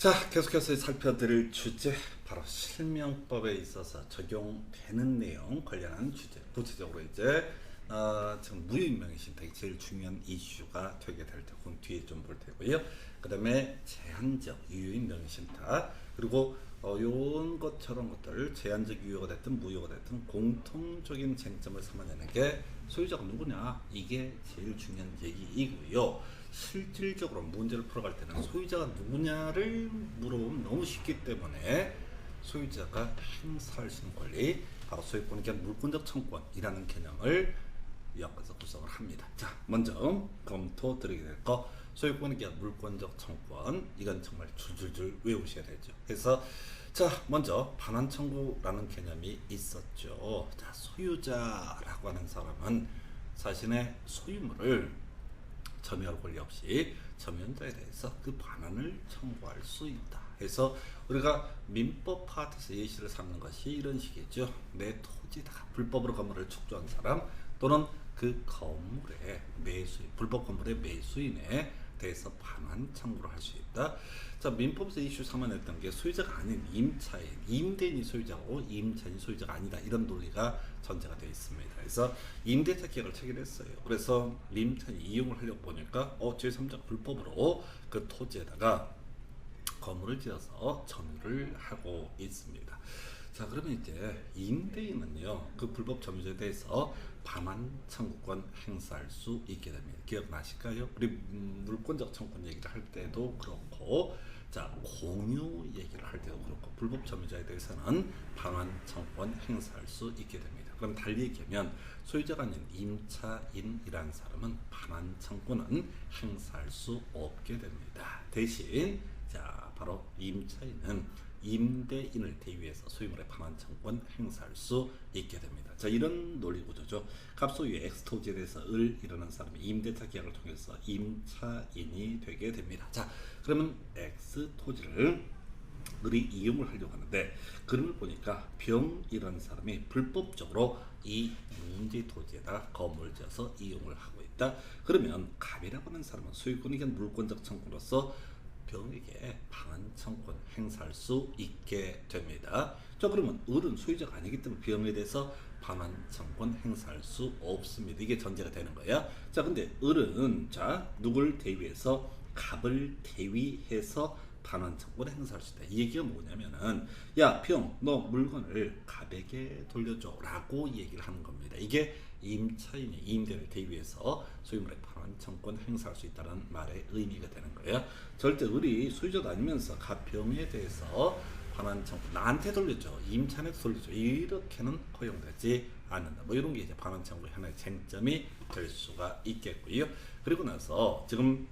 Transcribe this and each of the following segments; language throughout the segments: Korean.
자, 계속해서 살펴드릴 주제 바로 실명법에 있어서 적용되는 내용 관련한 주제. 구체적으로 이제 지금 무유인명의 신탁이 제일 중요한 이슈가 되게 될 테고 뒤에 좀 볼 테고요. 그 다음에 제한적 유효인명의 신탁, 그리고 요런 것처럼 것들 제한적 유효가 됐든 무효가 됐든 공통적인 쟁점을 삼아내는 게 소유자가 누구냐, 이게 제일 중요한 얘기이고요. 실질적으로 문제를 풀어갈 때는 소유자가 누구냐를 물어보면 너무 쉽기 때문에 소유자가 행사할 수 있는 권리, 바로 소유권에 대한 물권적 청구권이라는 개념을 엮어서 구성을 합니다. 자, 먼저 검토 드리게 될 거, 소유권에 대한 물권적 청구권, 이건 정말 줄줄줄 외우셔야 되죠. 그래서 자, 먼저 반환 청구라는 개념이 있었죠. 자, 소유자라고 하는 사람은 자신의 소유물을 점유할 권리 없이 점유자에 대해서 그 반환을 청구할 수 있다. 그래서 우리가 민법 파트에서 예시를 삼는 것이 이런 식이죠. 내 토지다가 불법으로 건물을 축조한 사람, 또는 그 건물의 매수인, 불법 건물의 매수인에 대해서 반환 청구를 할 수 있다. 자, 민법에서 이슈 삼아냈던 게 소유자가 아닌 임차인, 임대인이 소유자고 임차인이 소유자가 아니다, 이런 논리가 전제가 되어 있습니다. 그래서 임대차 계약을 체결했어요. 그래서 임차인이 이용을 하려고 보니까 제3자 불법으로 그 토지에다가 건물을 지어서 점유를 하고 있습니다. 자, 그러면 이제 임대인은요, 그 불법 점유자에 대해서 반환 청구권 행사할 수 있게 됩니다. 기억나실까요? 우리 물권적 청구권 얘기를 할 때도 그렇고, 자, 공유 얘기를 할 때도 그렇고, 불법 점유자에 대해서는 반환 청구권 행사할 수 있게 됩니다. 그럼 달리 얘기하면 소유자가 아닌 임차인이라는 사람은 반환 청구는 행사할 수 없게 됩니다. 대신 자, 바로 임차인은 임대인을 대위해서 소유물의 반환 청구권 행사할 수 있게 됩니다. 자, 이런 논리 구조죠. 갑소유의 X토지에 대해서 을 이루는 사람이 임대차 계약을 통해서 임차인이 되게 됩니다. 자, 그러면 X토지를 을이 이용을 하려고 하는데, 그림을 보니까 병이라는 사람이 불법적으로 이 문제 토지에다 건물을 지어서 이용을 하고 있다. 그러면 갑이라고 하는 사람은 소유권에 대한 물권적 청구로서 병에게 반환 청구권 행사할 수 있게 됩니다. 자, 그러면 을은 소유자가 아니기 때문에 병에 대해서 반환 청구권 행사할 수 없습니다. 이게 전제가 되는 거야. 자, 근데 을은 자, 누굴 대위해서 갑을 대위해서 반환 청구권을 행사할 수 있다. 이 얘기가 뭐냐면은, 야, 병, 너 물건을 갑에게 돌려줘 라고 얘기를 하는 겁니다. 이게 임차인이 임대를 대위해서 소유물의 반환 청구권 행사할 수 있다는 말의 의미가 되는 거예요. 절대 을이 소유자도 아니면서 갑병에 대해서 반환 청구 나한테 돌려줘, 임차인한테 돌려줘, 이렇게는 허용되지 않는다. 뭐 이런 게 이제 반환 청구의 하나의 쟁점이 될 수가 있겠고요. 그리고 나서 지금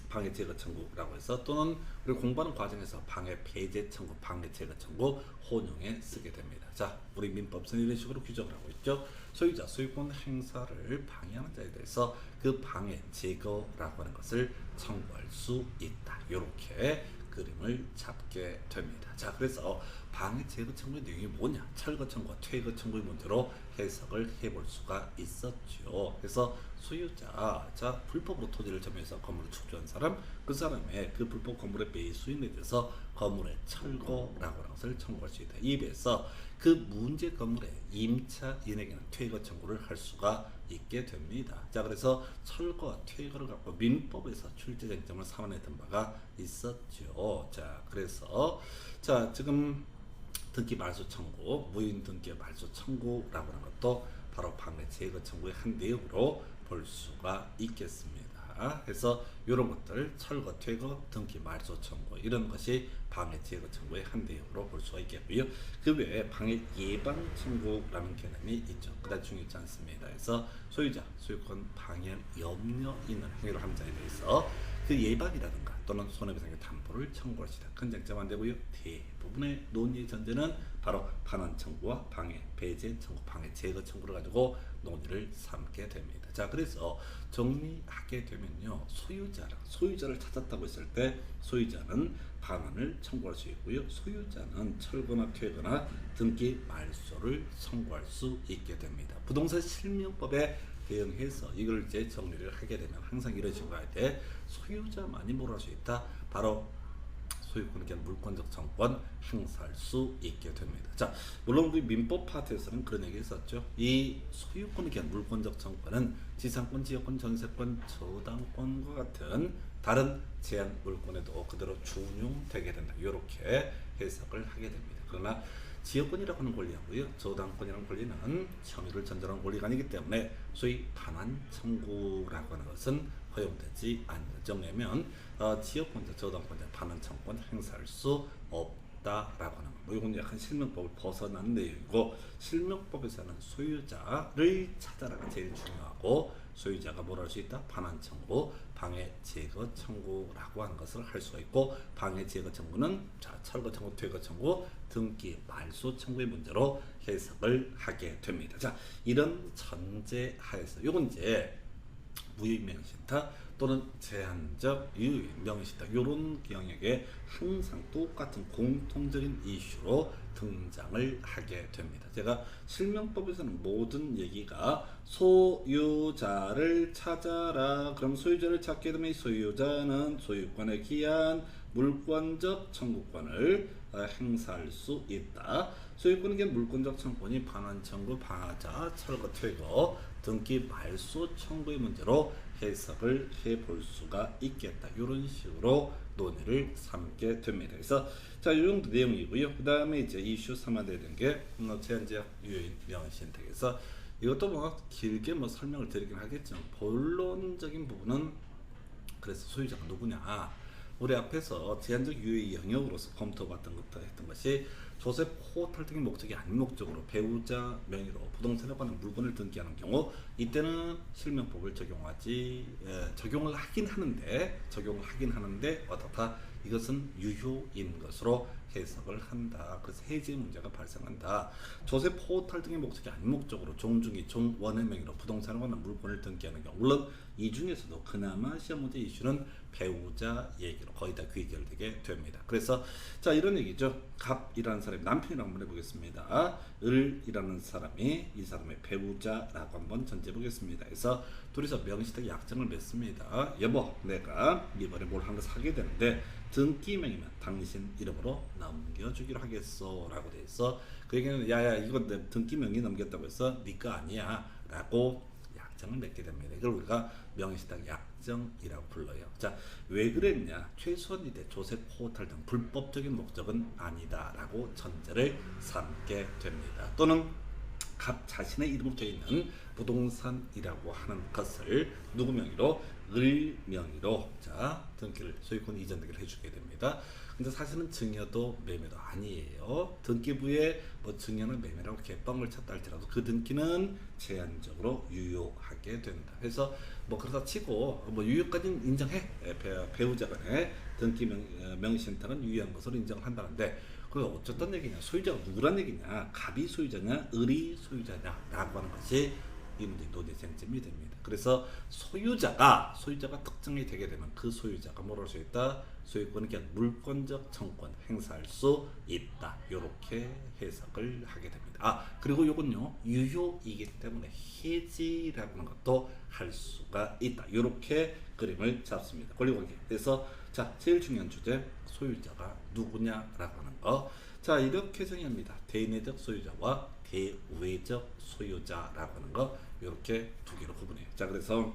방해 제거 청구라고 해서, 또는 우리 공부하는 과정에서 방해 배제 청구, 방해 제거 청구 혼용에 쓰게 됩니다. 자, 우리 민법은 이런 식으로 규정을 하고 있죠. 소유자 소유권 행사를 방해하는 자에 대해서 그 방해 제거라고 하는 것을 청구할 수 있다. 이렇게 그림을 잡게 됩니다. 자, 그래서 방해 제거 청구의 내용이 뭐냐, 철거 청구와 퇴거 청구의 문제로 해석을 해볼 수가 있었죠. 그래서 소유자, 자, 불법으로 토지를 점유해서 건물을 축조한 사람, 그 사람의 그 불법 건물의 매수인에 대해서 건물의 철거라고 하는 것을 청구할 수 있다. 이에 비해서 그 문제 건물의 임차인에게는 퇴거 청구를 할 수가 있게 됩니다. 자, 그래서 철거와 퇴거를 갖고 민법에서 출제 쟁점을 삼아냈던 바가 있었죠. 자, 그래서 자, 지금 등기 말소 청구, 무인 등기 말소 청구라고 하는 것도 바로 방해 제거 청구의 한 내용으로 볼 수가 있겠습니다. 그래서 이런 것들, 철거, 퇴거, 등기 말소 청구, 이런 것이 방해 제거 청구의 한 내용으로 볼 수가 있겠고요. 그 외에 방해 예방 청구라는 개념이 있죠. 그다지 중요하지 않습니다. 그래서 소유자 소유권 방해 염려 있는 행위를 하는 자에 대해서 그 예방이라든가 또는 손해배상의 담보를 청구할 수 있다. 큰 쟁점 안 되고요. 대부분의 논의의 전제는 바로 반환 청구와 방해 배제 청구, 방해 제거 청구를 가지고 논의를 삼게 됩니다. 자, 그래서 정리하게 되면요, 소유자를 찾았다고 했을 때 소유자는 반환을 청구할 수 있고요, 소유자는 철거나 퇴거나 등기 말소를 청구할 수 있게 됩니다. 부동산 실명법에 대응해서 이걸 이제 정리를 하게 되면 항상 이런 식으로 할 때 소유자만이 뭘 할 수 있다, 바로 소유권에 대한 물권적 청구권 행사할 수 있게 됩니다. 자, 물론 우리 민법 파트에서는 그런 얘기 했었죠. 이 소유권에 대한 물권적 청구권은 지상권, 지역권, 전세권, 저당권과 같은 다른 제한 물권에도 그대로 준용되게 된다. 이렇게 해석을 하게 됩니다. 그러나 지역권이라고 하는 권리하고요, 저당권이라는 권리는 형의를 전제하는 권리가 아니기 때문에 소위 반환 청구라고 하는 것은 허용되지 않는 정례면 지역권자, 저당권자 반환 청구권 행사할 수 없다라고 하는 거. 이건 약간 실명법을 벗어난 내용이고, 실명법에서는 소유자를 찾아라가 제일 중요하고, 소유자가 뭘 할 수 있다? 반환 청구, 방해 제거 청구라고 하는 것을 할 수가 있고, 방해 제거 청구는 자 철거 청구, 퇴거 청구, 등기 말소 청구의 문제로 해석을 하게 됩니다. 자, 이런 전제 하에서 요건 이제 무효임명신탁 또는 제한적 유효임명신탁 이런 영역에 항상 똑같은 공통적인 이슈로 등장을 하게 됩니다. 제가 실명법에서는 모든 얘기가 소유자를 찾아라. 그럼 소유자를 찾게 되면 소유자는 소유권에 기한 물권적 청구권을 행사할 수 있다. 소유권에 기한 물권적 청구권이 반환 청구, 방하자, 철거, 퇴거, 등기 말소 청구의 문제로 해석을 해볼 수가 있겠다. 이런 식으로 논의를 삼게 됩니다. 그래서 자, 이 정도 내용이고요. 그 다음에 이제 이슈 삼아야 되는 게 제한제약 유효임명신탁에서 이것도 뭐 길게 뭐 설명을 드리긴 하겠지만, 본론적인 부분은 그래서 소유자가 누구냐, 우리 앞에서 제한적 유효 영역으로서 검토받던 것도 했던 것이 조세 포탈 등의 목적이 아닌 목적으로 배우자 명의로 부동산에 관한 물건을 등기하는 경우, 이때는 실명법을 적용을 하긴 하는데 어떻다, 이것은 유효인 것으로 해석을 한다. 그래서 해지 문제가 발생한다. 조세 포탈 등의 목적이 아닌 목적으로 종중이 종원의 명의로 부동산에 관한 물건을 등기하는 경우, 물론 이 중에서도 그나마 시험 문제 이슈는 배우자 얘기로 거의 다 귀결되게 됩니다. 그래서 자, 이런 얘기죠. 갑이라는 사람이 남편이라고 한번 해보겠습니다. 을이라는 사람이 이 사람의 배우자라고 한번 전제해 보겠습니다. 그래서 둘이서 명시적 약정을 맺습니다. 여보, 내가 이번에 뭘 한 거 사게 되는데 등기명이면 당신 이름으로 넘겨주기로 하겠소 라고 돼 있어. 그 얘기는 야야, 이건 내 등기명이 넘겼다고 해서 네가 아니야 라고 약정을 맺게 됩니다. 이걸 우리가 명의신탁 약정이라고 불러요. 자, 왜 그랬냐? 최소한 이제 조세 포탈 등 불법적인 목적은 아니다라고 전제를 삼게 됩니다. 또는 갑 자신의 이름으로 되어 있는 부동산이라고 하는 것을 누구 명의로? 을 명의로 자 등기를, 소유권 이전 등기를 해주게 됩니다. 근데 사실은 증여도 매매도 아니에요. 등기부에 뭐 증여나 매매라고 개뻥을 쳤다 할지라도 그 등기는 제한적으로 유효하게 된다. 그래서 뭐 그러다 치고 뭐 유효까지는 인정해. 배우자 간에 등기 명의신탁은 유효한 것으로 인정을 한다는데, 그게 어쨌든 얘기냐? 소유자가 누구란 얘기냐? 갑이 소유자냐? 을이 소유자냐? 라고 하는 것이 이 문제 논의 쟁점이 됩니다. 그래서 소유자가 특정이 되게 되면 그 소유자가 뭘 할 수 있다? 소유권을 그냥 물권적 청구권 행사할 수 있다. 이렇게 해석을 하게 됩니다. 그리고 이건요, 유효이기 때문에 해지라고 하는 것도 할 수가 있다. 이렇게 그림을 잡습니다. 권리관계. 그래서 자, 제일 중요한 주제, 소유자가 누구냐라고 하는 거. 자, 이렇게 정의합니다. 대내적 소유자와 대외적 소유자라고 하는 거, 이렇게 두 개로 구분해요. 자, 그래서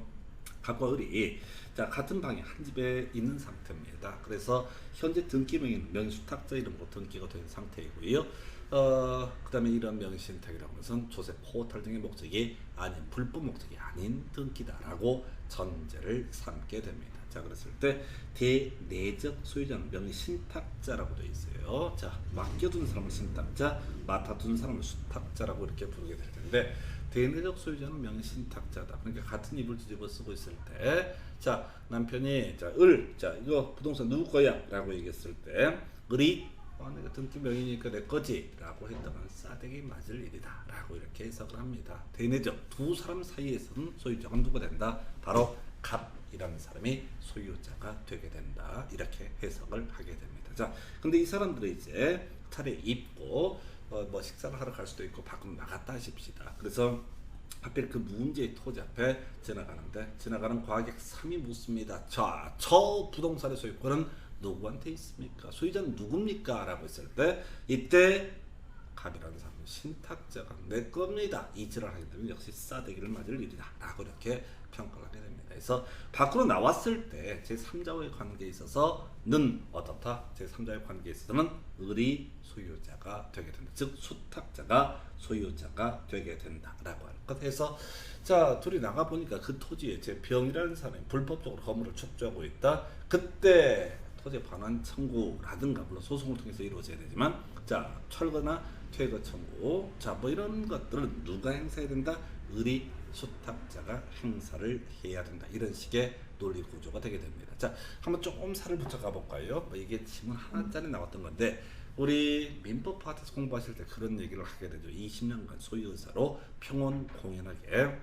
갑과 을이 자 같은 방에 한 집에 있는 상태입니다. 그래서 현재 등기명의는 명의수탁자 이름으로 등기가 된 상태이고요. 그 다음에 이런 명의신탁이라고 하는 것은 조세 포탈 등의 목적이 아닌, 불법 목적이 아닌 등기다라고 전제를 삼게 됩니다. 자, 그랬을 때 대내적 소유자는 명의신탁자라고 되어 있어요. 자, 맡겨둔 사람은 신탁자, 맡아둔 사람은 수탁자라고 이렇게 부르게 될 텐데, 대내적 소유자는 명의신탁자다. 그러니까 같은 입을 뒤집어 쓰고 있을 때, 자, 남편이 자, 자, 이거 부동산 누구 거야? 라고 얘기했을 때, 을이 내가 등기 명의니까 내 거지 라고 했다면 싸대기 맞을 일이다 라고 이렇게 해석을 합니다. 대내적 두 사람 사이에서는 소유자가 누가 된다? 바로 갑이라는 사람이 소유자가 되게 된다. 이렇게 해석을 하게 됩니다. 자, 근데 이 사람들이 이제 차례 입고 뭐 식사를 하러 갈 수도 있고 밖으로 나갔다 하십시다. 그래서 하필 그 문제의 토지 앞에 지나가는 과객 3이 묻습니다. 자, 저 부동산의 소유권은 누구한테 있습니까? 소유자는 누굽니까? 라고 했을 때 이때 갑이라는 사람은 신탁자가 내 겁니다. 이지랄 하게 되면 역시 싸대기를 맞을 일이다. 라고 이렇게 평가를 하게 됩니다. 그래서 밖으로 나왔을 때 제3자와의 관계에 있어서는 어떻다? 제3자의 관계에 있어서는 을이 소유자가 되게 된다. 즉 수탁자가 소유자가 되게 된다라고 할 것. 해서 자 둘이 나가 보니까 그 토지에 제 병이라는 사람이 불법적으로 건물을 축조하고 있다. 그때 토지 반환 청구라든가 물론 소송을 통해서 이루어져야 되지만 자 철거나 퇴거 청구 자 뭐 이런 것들은 누가 행사해야 된다? 을이 수탁자가 행사를 해야 된다. 이런 식의 논리 구조가 되게 됩니다. 자 한번 조금 살을 붙여 가볼까요? 뭐 이게 지문 하나짜리 나왔던 건데 우리 민법 파트에서 공부하실 때 그런 얘기를 하게 되죠. 20년간 소유의사로 평온 공연하게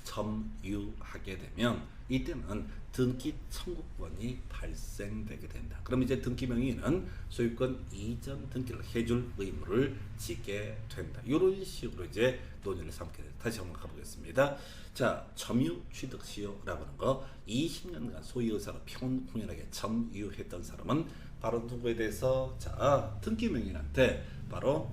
점유하게 되면 이때는 등기 청구권이 발생되게 된다. 그럼 이제 등기 명의는 소유권 이전 등기를 해줄 의무를 지게 된다. 이런 식으로 이제 논의를 삼게 된다. 다시 한번 가보겠습니다. 자, 점유 취득 시효라고 하는 거 20년간 소유의사로 평온 공연하게 점유했던 사람은 바로 누구에 대해서 자 등기 명의인한테 바로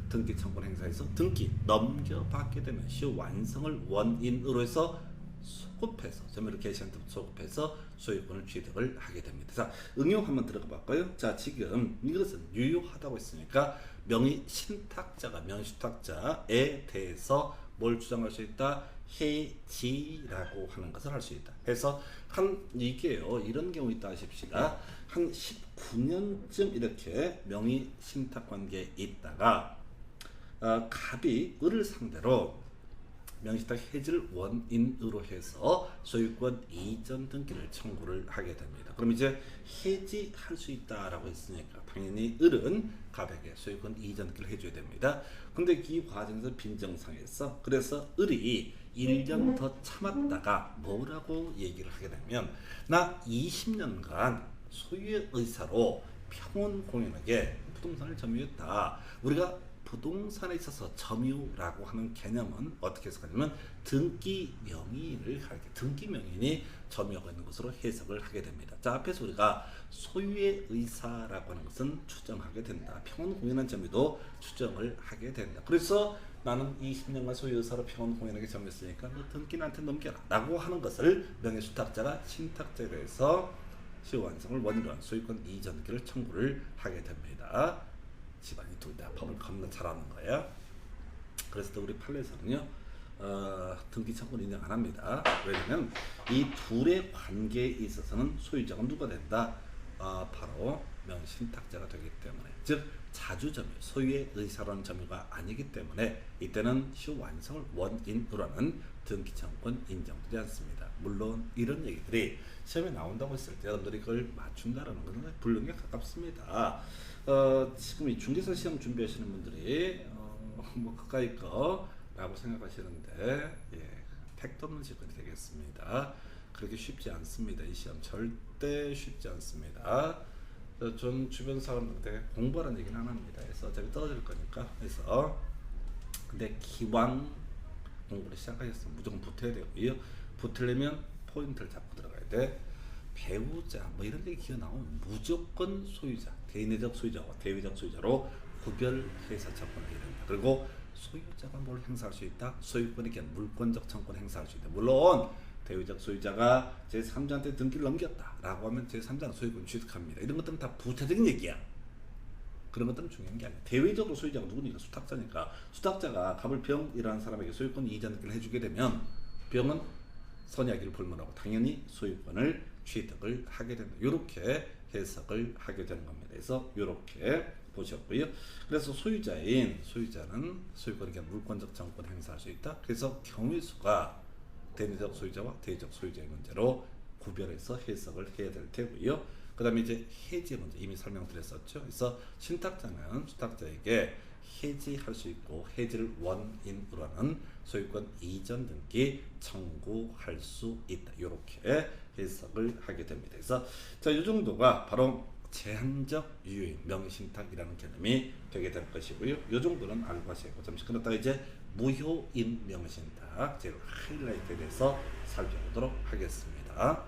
등기 청구 행사에서 등기 넘겨받게 되면 시효 완성을 원인으로 해서 소급해서 점유를 개시한 등 소급해서 소유권을 취득을 하게 됩니다. 자 응용 한번 들어가 볼까요? 자 지금 이것은 유효하다고 했으니까 명의 신탁자가 명의수탁자에 대해서 뭘 주장할 수 있다? 해지라고 하는 것을 할 수 있다. 그래서 한 이게요 이런 경우 있다 하십시다. 한 19년쯤 이렇게 명의 신탁 관계에 있다가 갑이 을을 상대로 명의신탁 해지를 원인으로 해서 소유권 이전 등기를 청구를 하게 됩니다. 그럼 이제 해지할 수 있다라고 했으니까 당연히 을은 갑에게 소유권 이전 등기를 해줘야 됩니다. 근데 이 과정에서 빈정상했어. 그래서 을이 1년 더 참았다가 뭐라고 얘기를 하게 되면 나 20년간 소유의 의사로 평온 공연하게 부동산을 점유했다. 우리가 부동산에 있어서 점유라고 하는 개념은 어떻게 해석하냐면 등기 명의인을 가리켜 등기 명의인이 점유하고 있는 것으로 해석을 하게 됩니다. 자 앞에서 우리가 소유의 의사라고 하는 것은 추정하게 된다. 평온 공연한 점유도 추정을 하게 된다. 그래서 나는 20년간 소유 의사로 평온 공연하게 점유했으니까 너 등기 나한테 넘겨라 라고 하는 것을 명예수탁자가 신탁자에 대해서 시효 완성을 원인으로 한 소유권 이전 등기를 청구를 하게 됩니다. 집안이 둘 다 법을 겁나 잘하는 거예요. 그래서 또 우리 판례에서는요 등기 청구는 인정 안 합니다. 왜냐면 이 둘의 관계에 있어서는 소유자가 누가 된다? 바로 명신탁자가 되기 때문에 즉 자주점유, 소유의 의사로는 점유가 아니기 때문에 이때는 시효 완성을 원인으로 하는 등기 청구권 인정되지 않습니다. 물론 이런 얘기들이 시험에 나온다고 했을 때 여러분들이 그걸 맞춘다라는 것은 불능에 가깝습니다. 지금 이 중개사 시험 준비하시는 분들이 뭐 가까이 거라고 생각하시는데 택도 없는 시험이 되겠습니다. 그렇게 쉽지 않습니다. 이 시험 절대 쉽지 않습니다. 전 주변 사람들한테 공부하라는 얘기는 안 합니다. 그래서 어차피 떨어질 거니까. 그래서 근데 기왕 공부를 시작하셨으면 무조건 붙어야 되고요. 붙으려면 포인트를 잡고 들어가야 돼. 배우자 뭐 이런 얘기 기어 나오면 무조건 소유자, 대내적 소유자와 대외적 소유자로 구별해서 접근을 해야 된다. 그리고 소유자가 뭘 행사할 수 있다? 소유권에 대한 물권적 청구를 행사할 수 있다. 물론 대외적 소유자가 제3자한테 등기를 넘겼다라고 하면 제3자는 소유권 취득합니다. 이런 것들은 다 부차적인 얘기야. 그런 것들은 중요한 게 아니야. 대외적으로 소유자가 누구니까? 수탁자니까. 수탁자가 갑을 병이라는 사람에게 소유권 이전 등기를 해주게 되면 병은 선의하기를 불문하고 당연히 소유권을 취득을 하게 된다. 이렇게 해석을 하게 되는 겁니다. 그래서 이렇게 보셨고요. 그래서 소유자는 소유권에 대한 물권적 청구권을 행사할 수 있다. 그래서 경우의 수가 대내적 소유자와 대외적 소유자의 문제로 구별해서 해석을 해야 될 테고요. 그 다음에 이제 해지 문제 이미 설명드렸었죠. 그래서 신탁자는 수탁자에게 해지할 수 있고 해지를 원인으로 하는 소유권 이전 등기 청구할 수 있다. 이렇게 해석을 하게 됩니다. 그래서 자, 이 정도가 바로 제한적 유효인 명의신탁이라는 개념이 되게 될 것이고요. 이 정도는 알고 하시고 잠시 그러다가 이제 무효인 명의신탁 제일 하이라이트에 대해서 살펴보도록 하겠습니다.